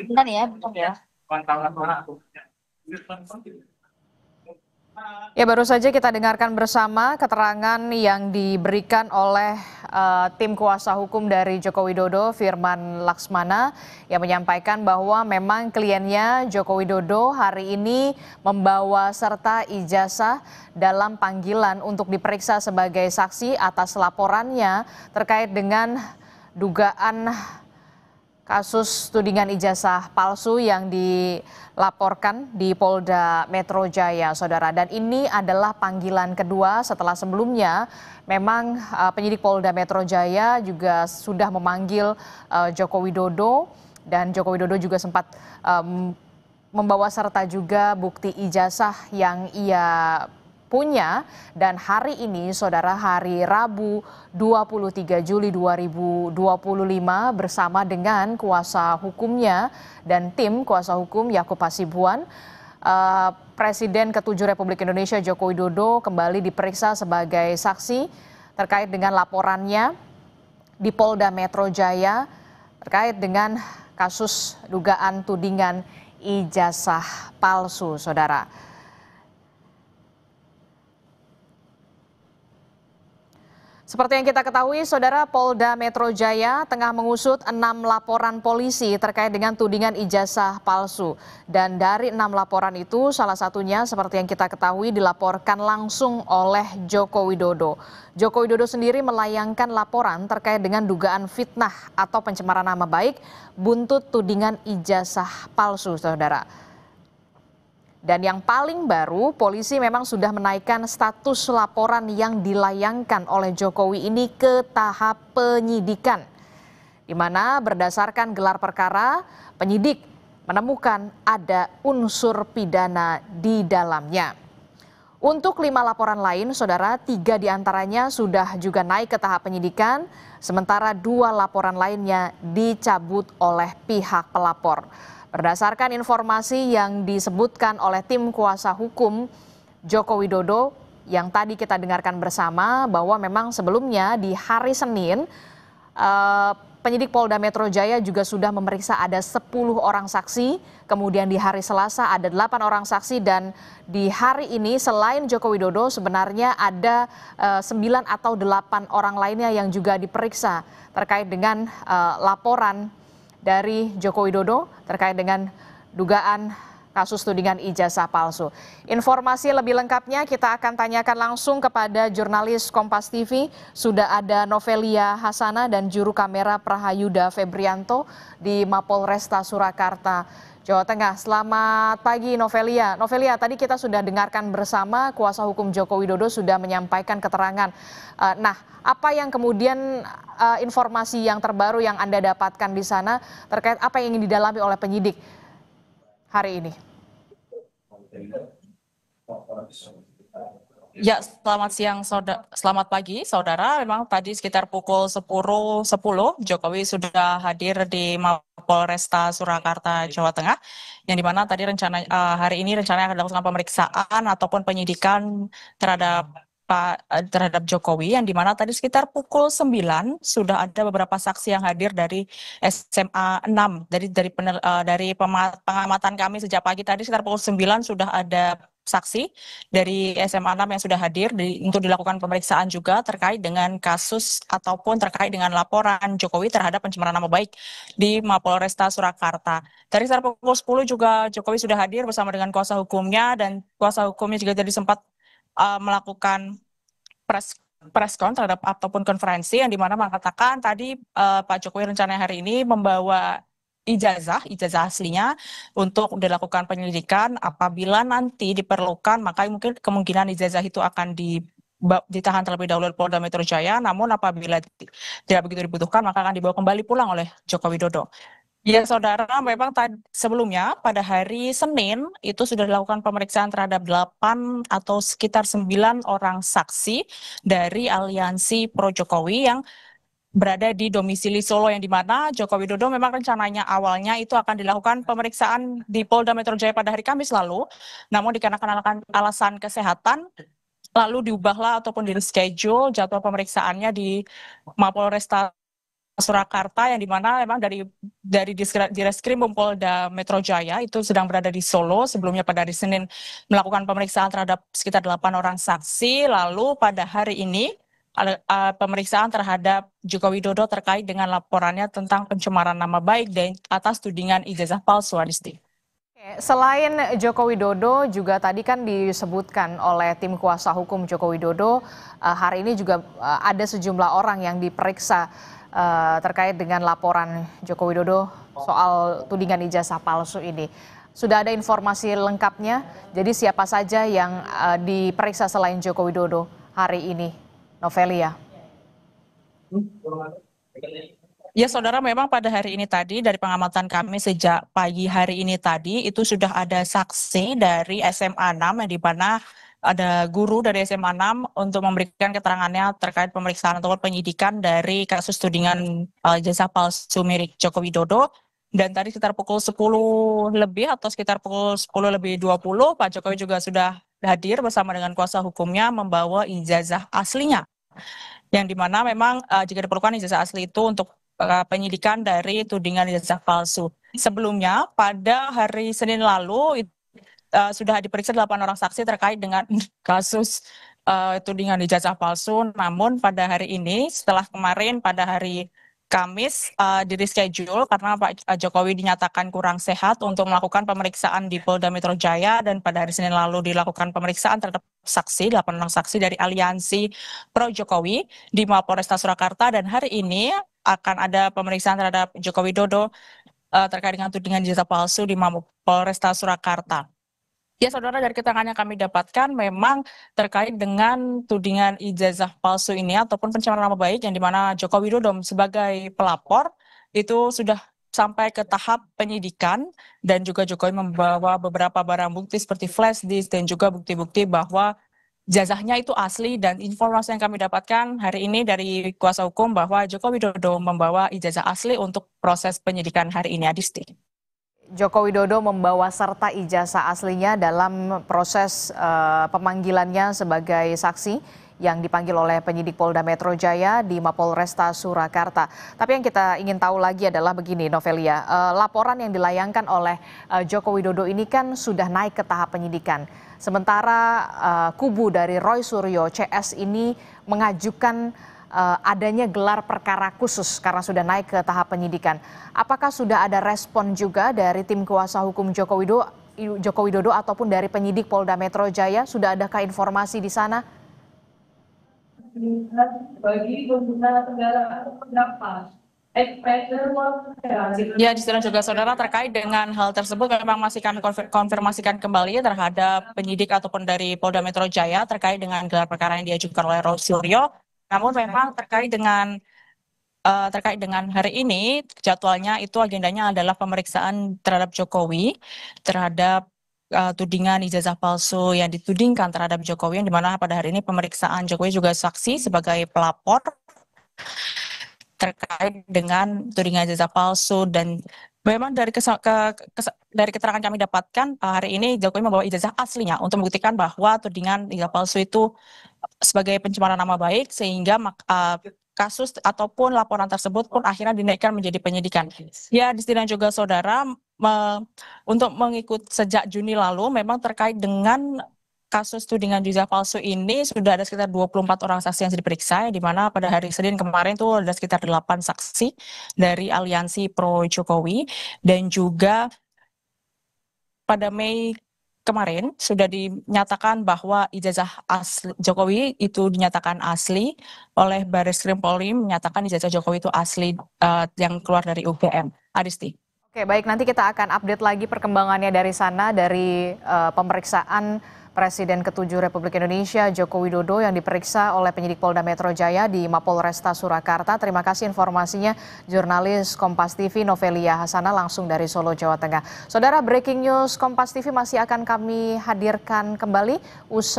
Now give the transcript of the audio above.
Bentar ya, bentar ya. Ya, baru saja kita dengarkan bersama keterangan yang diberikan oleh tim kuasa hukum dari Joko Widodo, Firman Laksmana, yang menyampaikan bahwa memang kliennya Joko Widodo hari ini membawa serta ijazah dalam panggilan untuk diperiksa sebagai saksi atas laporannya terkait dengan dugaan kasus tudingan ijazah palsu yang dilaporkan di Polda Metro Jaya, saudara. Dan ini adalah panggilan kedua setelah sebelumnya memang penyidik Polda Metro Jaya juga sudah memanggil Joko Widodo, dan Joko Widodo juga sempat membawa serta juga bukti ijazah yang ia punya. Dan hari ini, saudara, hari Rabu 23 Juli 2025 bersama dengan kuasa hukumnya dan tim kuasa hukum Yakub Hasibuan, Presiden ke-7 Republik Indonesia Joko Widodo kembali diperiksa sebagai saksi terkait dengan laporannya di Polda Metro Jaya terkait dengan kasus dugaan tudingan ijazah palsu, saudara. Seperti yang kita ketahui, saudara, Polda Metro Jaya tengah mengusut 6 laporan polisi terkait dengan tudingan ijazah palsu. Dan dari 6 laporan itu, salah satunya seperti yang kita ketahui dilaporkan langsung oleh Joko Widodo. Joko Widodo sendiri melayangkan laporan terkait dengan dugaan fitnah atau pencemaran nama baik buntut tudingan ijazah palsu, saudara. Dan yang paling baru, polisi memang sudah menaikkan status laporan yang dilayangkan oleh Jokowi ini ke tahap penyidikan, di mana berdasarkan gelar perkara, penyidik menemukan ada unsur pidana di dalamnya. Untuk 5 laporan lain, saudara, 3 diantaranya sudah juga naik ke tahap penyidikan, sementara 2 laporan lainnya dicabut oleh pihak pelapor. Berdasarkan informasi yang disebutkan oleh tim kuasa hukum Joko Widodo yang tadi kita dengarkan bersama, bahwa memang sebelumnya di hari Senin penyidik Polda Metro Jaya juga sudah memeriksa ada 10 orang saksi, kemudian di hari Selasa ada 8 orang saksi, dan di hari ini selain Joko Widodo sebenarnya ada 9 atau 8 orang lainnya yang juga diperiksa terkait dengan laporan dari Joko Widodo terkait dengan dugaan kasus tudingan ijazah palsu. Informasi lebih lengkapnya kita akan tanyakan langsung kepada jurnalis Kompas TV. Sudah ada Novelia Hasana dan juru kamera Prahayuda Febrianto di Mapolresta Surakarta, Jawa Tengah. Selamat pagi, Novelia. Novelia, tadi kita sudah dengarkan bersama kuasa hukum Joko Widodo sudah menyampaikan keterangan. Nah, apa yang kemudian informasi yang terbaru yang Anda dapatkan di sana terkait apa yang ingin didalami oleh penyidik hari ini? Ya, selamat siang, selamat pagi, saudara. Memang tadi sekitar pukul 10.10 Jokowi sudah hadir di Mapolresta Surakarta, Jawa Tengah, yang dimana tadi hari ini rencananya akan dilakukan pemeriksaan ataupun penyidikan terhadap Jokowi, yang dimana tadi sekitar pukul 9 sudah ada beberapa saksi yang hadir dari SMA 6. Dari pengamatan kami sejak pagi tadi sekitar pukul 9 sudah ada saksi dari SMA 6 yang sudah hadir untuk dilakukan pemeriksaan juga terkait dengan kasus ataupun terkait dengan laporan Jokowi terhadap pencemaran nama baik di Mapolresta Surakarta. Dari sekitar pukul 10 juga Jokowi sudah hadir bersama dengan kuasa hukumnya, dan kuasa hukumnya juga tadi sempat melakukan preskon terhadap ataupun konferensi yang dimana mengatakan tadi Pak Jokowi rencananya hari ini membawa ijazah aslinya untuk dilakukan penyelidikan. Apabila nanti diperlukan, maka mungkin kemungkinan ijazah itu akan ditahan terlebih dahulu oleh Polda Metro Jaya, namun apabila tidak begitu dibutuhkan maka akan dibawa kembali pulang oleh Joko Widodo. Ya, saudara, memang sebelumnya pada hari Senin itu sudah dilakukan pemeriksaan terhadap 8 atau sekitar 9 orang saksi dari aliansi pro Jokowi yang berada di domisili Solo, yang dimana Joko Widodo memang rencananya awalnya itu akan dilakukan pemeriksaan di Polda Metro Jaya pada hari Kamis lalu, namun dikarenakan alasan kesehatan lalu diubahlah ataupun di reschedule jadwal pemeriksaannya di Mapolresta Surakarta, yang dimana memang dari Direskrim Polda Metro Jaya itu sedang berada di Solo. Sebelumnya pada hari Senin melakukan pemeriksaan terhadap sekitar 8 orang saksi. Lalu pada hari ini pemeriksaan terhadap Joko Widodo terkait dengan laporannya tentang pencemaran nama baik dan atas tudingan ijazah palsu, Adisti. Selain Joko Widodo, juga tadi kan disebutkan oleh tim kuasa hukum Joko Widodo, hari ini juga ada sejumlah orang yang diperiksa terkait dengan laporan Joko Widodo soal tudingan ijazah palsu ini. Sudah ada informasi lengkapnya, jadi siapa saja yang diperiksa selain Joko Widodo hari ini, Novelia? Ya, saudara, memang pada hari ini tadi dari pengamatan kami sejak pagi hari ini tadi itu sudah ada saksi dari SMA 6 yang di mana ada guru dari SMA 6 untuk memberikan keterangannya terkait pemeriksaan ataupun penyidikan dari kasus tudingan ijazah palsu milik Joko Widodo. Dan tadi sekitar pukul 10 lebih atau sekitar pukul 10 lebih 20, Pak Jokowi juga sudah hadir bersama dengan kuasa hukumnya membawa ijazah aslinya. Yang dimana memang jika diperlukan ijazah asli itu untuk penyidikan dari tudingan ijazah palsu. Sebelumnya pada hari Senin lalu sudah diperiksa 8 orang saksi terkait dengan kasus tudingan ijazah palsu. Namun pada hari ini setelah kemarin pada hari Kamis di reschedule karena Pak Jokowi dinyatakan kurang sehat untuk melakukan pemeriksaan di Polda Metro Jaya, dan pada hari Senin lalu dilakukan pemeriksaan terhadap saksi, 8 orang saksi dari Aliansi Pro Jokowi di Mapolresta Surakarta, dan hari ini akan ada pemeriksaan terhadap Joko Widodo terkait dengan tudingan ijazah palsu di Mapolresta Surakarta. Ya, saudara, dari keterangan yang kami dapatkan memang terkait dengan tudingan ijazah palsu ini ataupun pencemaran nama baik, yang dimana Joko Widodo sebagai pelapor itu sudah sampai ke tahap penyidikan, dan juga Jokowi membawa beberapa barang bukti seperti flash disk dan juga bukti-bukti bahwa ijazahnya itu asli. Dan informasi yang kami dapatkan hari ini dari kuasa hukum bahwa Joko Widodo membawa ijazah asli untuk proses penyidikan hari ini, Adisti. Joko Widodo membawa serta ijazah aslinya dalam proses pemanggilannya sebagai saksi yang dipanggil oleh penyidik Polda Metro Jaya di Mapolresta Surakarta. Tapi yang kita ingin tahu lagi adalah begini, Novelia, laporan yang dilayangkan oleh Joko Widodo ini kan sudah naik ke tahap penyidikan. Sementara kubu dari Roy Suryo CS ini mengajukan adanya gelar perkara khusus karena sudah naik ke tahap penyidikan. Apakah sudah ada respon juga dari tim kuasa hukum Joko Widodo ataupun dari penyidik Polda Metro Jaya? Sudah adakah informasi di sana? Bagi pengguna kendaraan berapa? Ya, di sana juga, saudara, terkait dengan hal tersebut memang masih kami konfirmasikan kembali terhadap penyidik ataupun dari Polda Metro Jaya terkait dengan gelar perkara yang diajukan oleh Roy Suryo. Namun memang terkait dengan hari ini jadwalnya itu agendanya adalah pemeriksaan terhadap Jokowi terhadap tudingan ijazah palsu yang ditudingkan terhadap Jokowi, yang dimana pada hari ini pemeriksaan Jokowi juga saksi sebagai pelapor terkait dengan tudingan ijazah palsu. Dan memang dari keterangan kami dapatkan hari ini Jokowi membawa ijazah aslinya untuk membuktikan bahwa tudingan ijazah palsu itu sebagai pencemaran nama baik, sehingga kasus ataupun laporan tersebut pun akhirnya dinaikkan menjadi penyidikan. Ya, di sini juga, saudara, untuk mengikut sejak Juni lalu memang terkait dengan kasus tudingan ijazah palsu ini sudah ada sekitar 24 orang saksi yang diperiksa, di mana pada hari Senin kemarin itu ada sekitar 8 saksi dari Aliansi Pro Jokowi, dan juga pada Mei kemarin sudah dinyatakan bahwa ijazah asli Jokowi itu dinyatakan asli oleh Bareskrim Polri, menyatakan ijazah Jokowi itu asli yang keluar dari UGM. Adisti. Oke, baik, nanti kita akan update lagi perkembangannya dari sana, dari pemeriksaan Presiden ke-7 Republik Indonesia Joko Widodo yang diperiksa oleh penyidik Polda Metro Jaya di Mapolresta Surakarta. Terima kasih informasinya jurnalis Kompas TV Novelia Hasana langsung dari Solo, Jawa Tengah. Saudara, breaking news Kompas TV masih akan kami hadirkan kembali usai